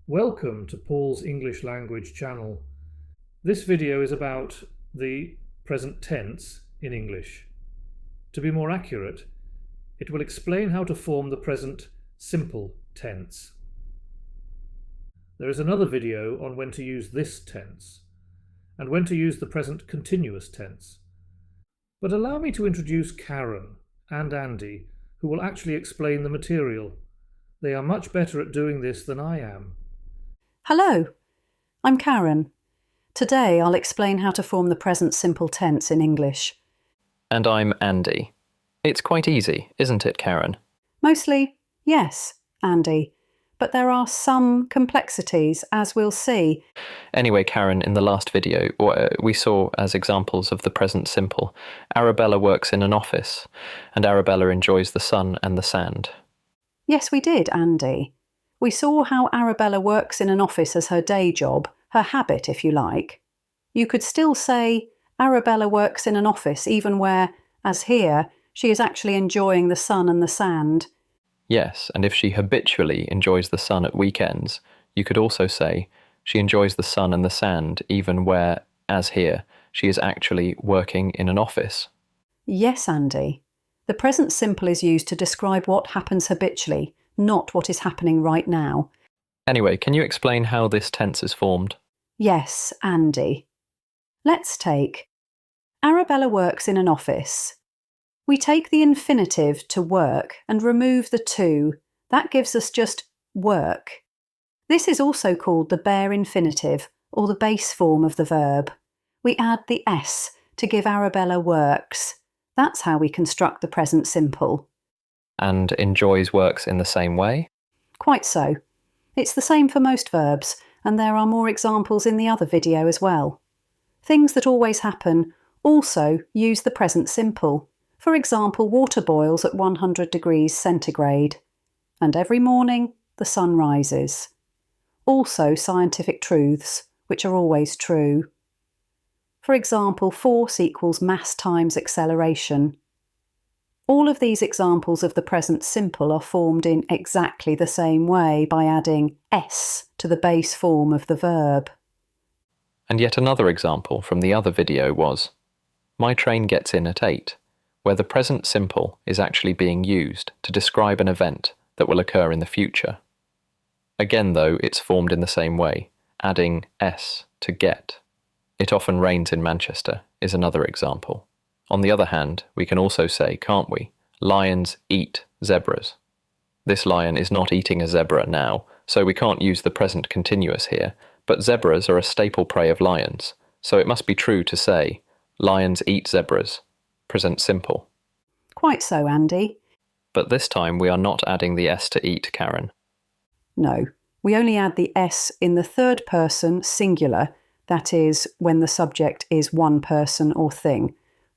Welcome to Paul's English Language channel. This video is about the present tense in English. To be more accurate, it will explain how to form the present simple tense. There is another video on when to use this tense and when to use the present continuous tense. But allow me to introduce Karen and Andy, who will actually explain the material. They are much better at doing this than I am. Hello, I'm Karen. Today I'll explain how to form the present simple tense in English. And I'm Andy. It's quite easy, isn't it, Karen? Mostly, yes, Andy, but there are some complexities, as we'll see. Anyway, Karen, in the last video, we saw as examples of the present simple, Arabella works in an office, and Arabella enjoys the sun and the sand. Yes, we did, Andy. We saw how Arabella works in an office as her day job, her habit, if you like. You could still say Arabella works in an office even where, as here, she is actually enjoying the sun and the sand. Yes, and if she habitually enjoys the sun at weekends, you could also say she enjoys the sun and the sand even where, as here, she is actually working in an office. Yes, Andy. The present simple is used to describe what happens habitually, not what is happening right now. Anyway, can you explain how this tense is formed? Yes, Andy. Let's take Arabella works in an office. We take the infinitive to work and remove the to. That gives us just work. This is also called the bare infinitive, or the base form of the verb. We add the s to give Arabella works. That's how we construct the present simple. And enjoys works in the same way? Quite so. It's the same for most verbs, and there are more examples in the other video as well. Things that always happen also use the present simple. For example, water boils at 100 degrees centigrade. And every morning, the sun rises. Also scientific truths, which are always true. For example, force equals mass times acceleration. All of these examples of the present simple are formed in exactly the same way by adding s to the base form of the verb. And yet another example from the other video was, my train gets in at 8, where the present simple is actually being used to describe an event that will occur in the future. Again, though, it's formed in the same way, adding s to get. It often rains in Manchester is another example. On the other hand, we can also say, can't we, lions eat zebras. This lion is not eating a zebra now, so we can't use the present continuous here, but zebras are a staple prey of lions, so it must be true to say, lions eat zebras, present simple. Quite so, Andy. But this time we are not adding the s to eat, Karen. No, we only add the s in the third person singular, that is, when the subject is one person or thing,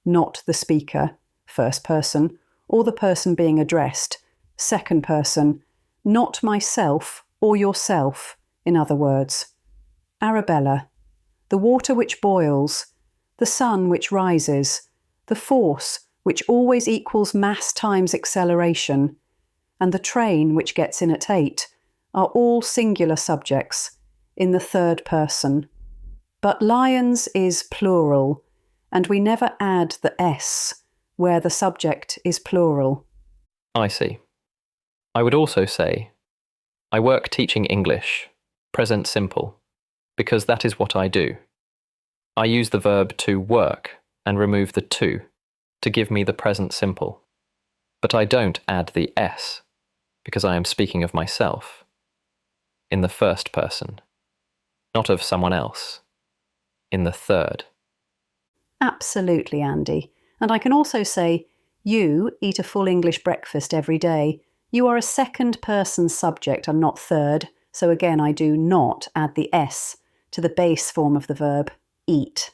not the speaker, first person, or the person being addressed, second person, not myself or yourself, in other words. Arabella, the water which boils, the sun which rises, the force which always equals mass times acceleration, and the train which gets in at 8 are all singular subjects in the third person. But lions is plural, and we never add the s where the subject is plural. I see. I would also say, I work teaching English, present simple, because that is what I do. I use the verb to work and remove the to give me the present simple. But I don't add the s, because I am speaking of myself, in the first person, not of someone else, in the third. Absolutely, Andy. And I can also say, you eat a full English breakfast every day. You are a second person subject and not third, so again I do not add the s to the base form of the verb, eat.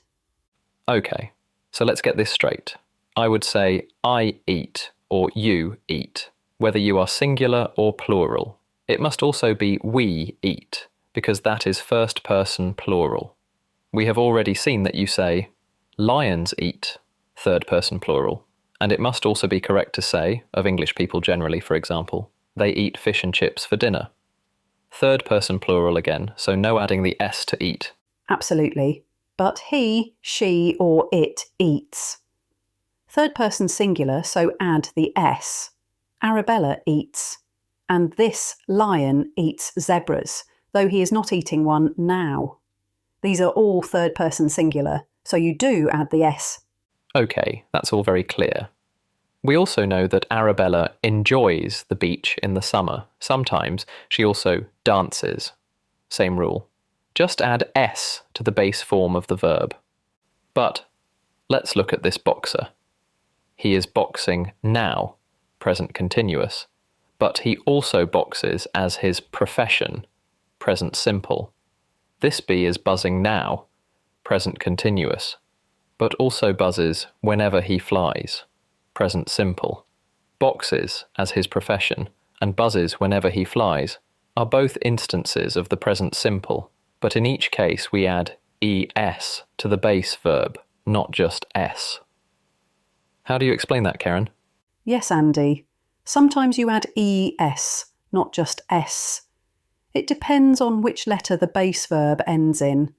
Okay, so let's get this straight. I would say I eat or you eat, whether you are singular or plural. It must also be we eat, because that is first person plural. We have already seen that you say lions eat, third person plural, and it must also be correct to say, of English people generally for example, they eat fish and chips for dinner. Third person plural again, so no adding the s to eat. Absolutely. But he, she, or it eats. Third person singular, so add the s. Arabella eats. And this lion eats zebras, though he is not eating one now. These are all third person singular, so you do add the s. Okay, that's all very clear. We also know that Arabella enjoys the beach in the summer. Sometimes she also dances. Same rule. Just add s to the base form of the verb. But let's look at this boxer. He is boxing now, present continuous, but he also boxes as his profession, present simple. This bee is buzzing now, present continuous, but also buzzes whenever he flies, present simple. Boxes as his profession and buzzes whenever he flies are both instances of the present simple, but in each case we add es to the base verb, not just s. How do you explain that, Karen? Yes, Andy. Sometimes you add es, not just s. It depends on which letter the base verb ends in.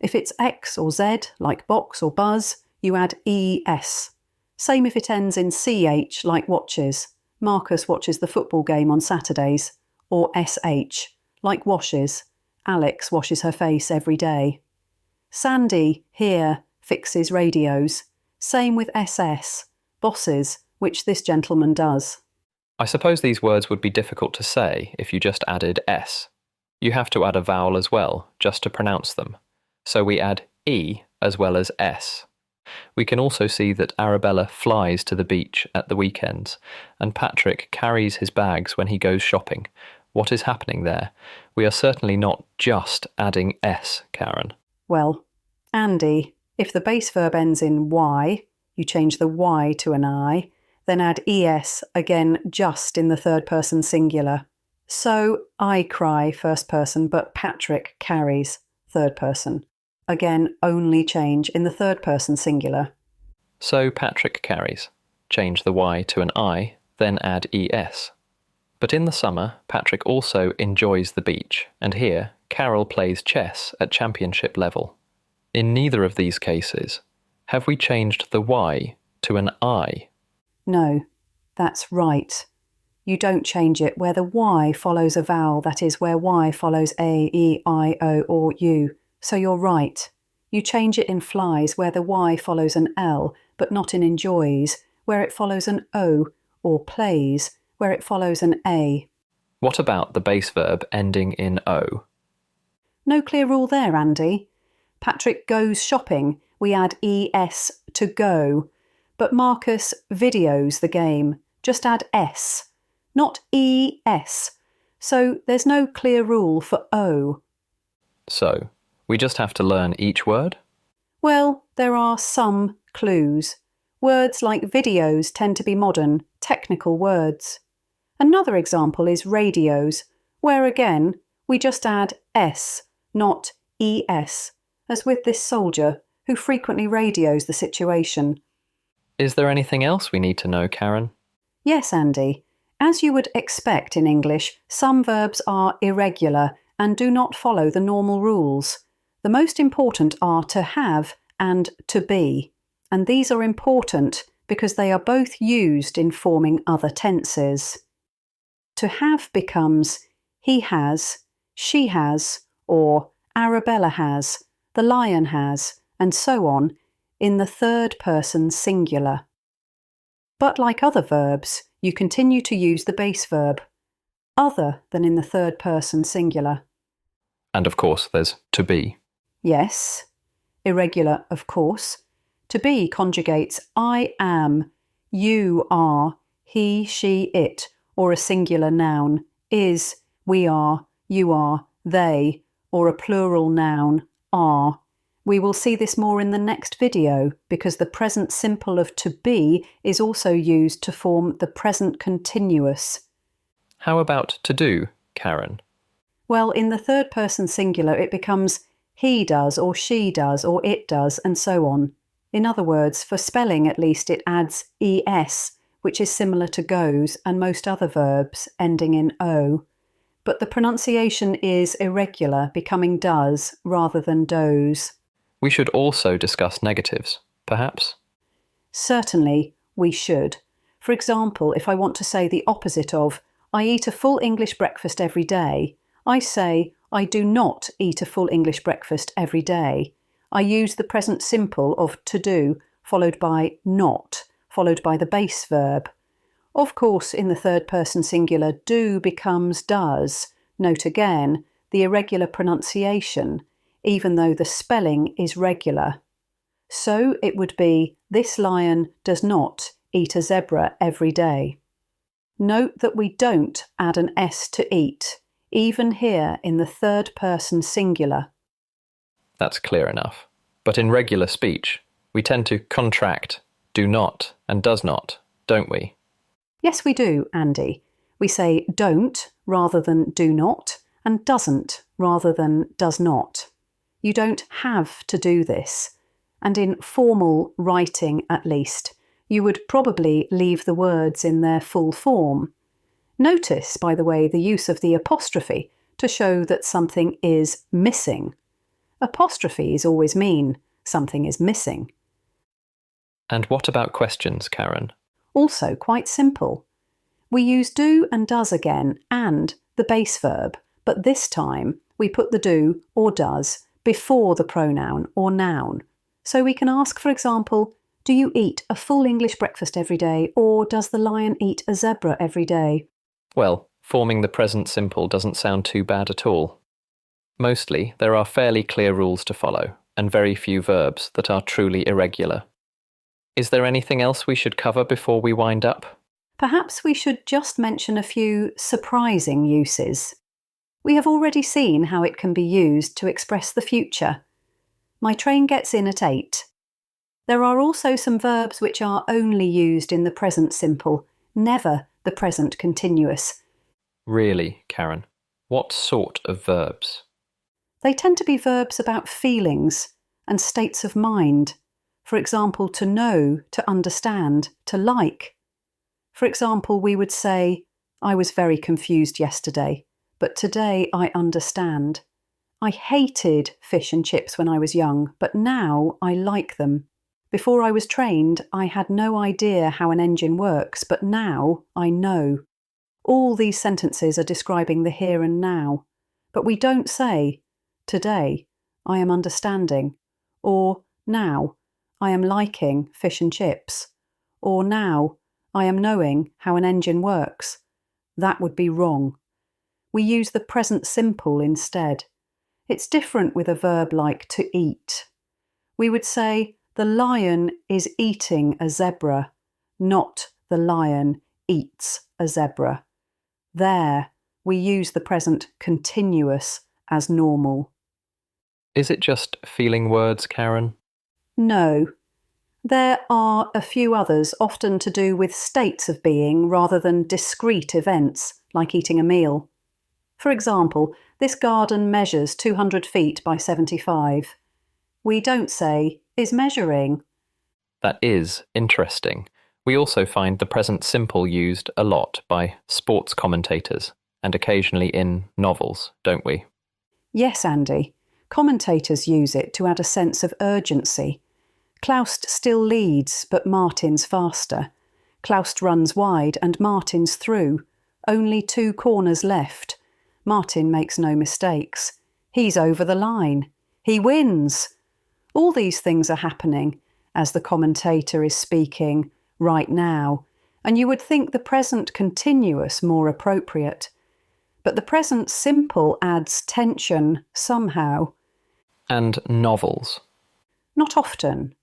If it's x or z, like box or buzz, you add es. Same if it ends in ch, like watches. Marcus watches the football game on Saturdays. Or sh, like washes. Alex washes her face every day. Sandy, here, fixes radios. Same with ss, bosses, which this gentleman does. I suppose these words would be difficult to say if you just added s. You have to add a vowel as well, just to pronounce them. So we add e as well as s. We can also see that Arabella flies to the beach at the weekends, and Patrick carries his bags when he goes shopping. What is happening there? We are certainly not just adding s, Karen. Well, Andy, if the base verb ends in y, you change the y to an I, then add es again just in the third person singular. So I cry, first person, but Patrick carries, third person. Again, only change in the third person singular. So Patrick carries. Change the y to an I, then add es. But in the summer, Patrick also enjoys the beach, and here, Carol plays chess at championship level. In neither of these cases, have we changed the y to an I? No, that's right. You don't change it where the y follows a vowel, that is, where y follows a, e, I, o, or u. So you're right. You change it in flies where the y follows an l, but not in enjoys, where it follows an o, or plays, where it follows an a. What about the base verb ending in o? No clear rule there, Andy. Patrick goes shopping, we add es to go. But Marcus videos the game, just add s, not es. So there's no clear rule for o. So, we just have to learn each word? Well, there are some clues. Words like videos tend to be modern, technical words. Another example is radios, where again, we just add s, not es, as with this soldier, who frequently radios the situation. Is there anything else we need to know, Karen? Yes, Andy. As you would expect in English, some verbs are irregular and do not follow the normal rules. The most important are to have and to be, and these are important because they are both used in forming other tenses. To have becomes he has, she has, or Arabella has, the lion has, and so on, in the third person singular. But like other verbs, you continue to use the base verb, other than in the third person singular. And of course, there's to be. Yes. Irregular, of course. To be conjugates I am, you are, he, she, it, or a singular noun, is, we are, you are, they, or a plural noun, are. We will see this more in the next video because the present simple of to be is also used to form the present continuous. How about to do, Karen? Well, in the third person singular it becomes he does or she does or it does and so on. In other words, for spelling at least it adds es, which is similar to goes and most other verbs ending in o. but the pronunciation is irregular, becoming does rather than does. We should also discuss negatives, perhaps? Certainly, we should. For example, if I want to say the opposite of I eat a full English breakfast every day, I say I do not eat a full English breakfast every day. I use the present simple of to do, followed by not, followed by the base verb. Of course, in the third person singular, do becomes does. Note again the irregular pronunciation, even though the spelling is regular. So it would be, this lion does not eat a zebra every day. Note that we don't add an S to eat, even here in the third person singular. That's clear enough. But in regular speech, we tend to contract do not and does not, don't we? Yes, we do, Andy. We say don't rather than do not, and doesn't rather than does not. You don't have to do this, and in formal writing at least, you would probably leave the words in their full form. Notice, by the way, the use of the apostrophe to show that something is missing. Apostrophes always mean something is missing. And what about questions, Karen? Also quite simple. We use do and does again, and the base verb, but this time we put the do or does before the pronoun or noun. So we can ask, for example, do you eat a full English breakfast every day, or does the lion eat a zebra every day? Well, forming the present simple doesn't sound too bad at all. Mostly, there are fairly clear rules to follow, and very few verbs that are truly irregular. Is there anything else we should cover before we wind up? Perhaps we should just mention a few surprising uses. We have already seen how it can be used to express the future. My train gets in at 8. There are also some verbs which are only used in the present simple, never the present continuous. Really, Karen? What sort of verbs? They tend to be verbs about feelings and states of mind. For example, to know, to understand, to like. For example, we would say, I was very confused yesterday, but today I understand. I hated fish and chips when I was young, but now I like them. Before I was trained, I had no idea how an engine works, but now I know. All these sentences are describing the here and now, but we don't say, today I am understanding, or now I am liking fish and chips, or now I am knowing how an engine works. That would be wrong. We use the present simple instead. It's different with a verb like to eat. We would say, the lion is eating a zebra, not the lion eats a zebra. There, we use the present continuous as normal. Is it just feeling words, Karen? No. There are a few others, often to do with states of being rather than discrete events, like eating a meal. For example, this garden measures 200 feet by 75. We don't say, is measuring. That is interesting. We also find the present simple used a lot by sports commentators and occasionally in novels, don't we? Yes, Andy. Commentators use it to add a sense of urgency. Klaust still leads, but Martin's faster. Klaust runs wide and Martin's through. Only 2 corners left. Martin makes no mistakes. He's over the line. He wins. All these things are happening as the commentator is speaking right now, and you would think the present continuous more appropriate. But the present simple adds tension somehow. And novels. Not often.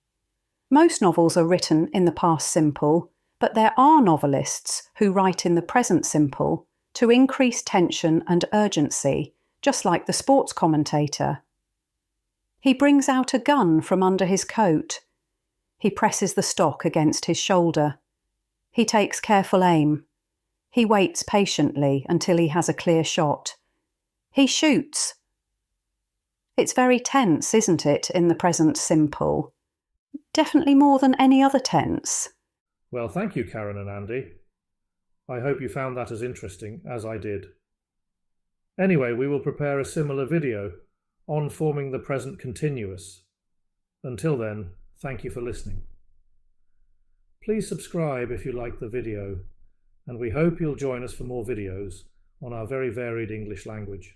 Most novels are written in the past simple, but there are novelists who write in the present simple to increase tension and urgency, just like the sports commentator. He brings out a gun from under his coat. He presses the stock against his shoulder. He takes careful aim. He waits patiently until he has a clear shot. He shoots. It's very tense, isn't it, in the present simple? Definitely more than any other tense. Well, thank you, Karen and Andy. I hope you found that as interesting as I did. Anyway, we will prepare a similar video on forming the present continuous. Until then, thank you for listening. Please subscribe if you liked the video, and we hope you'll join us for more videos on our very varied English language.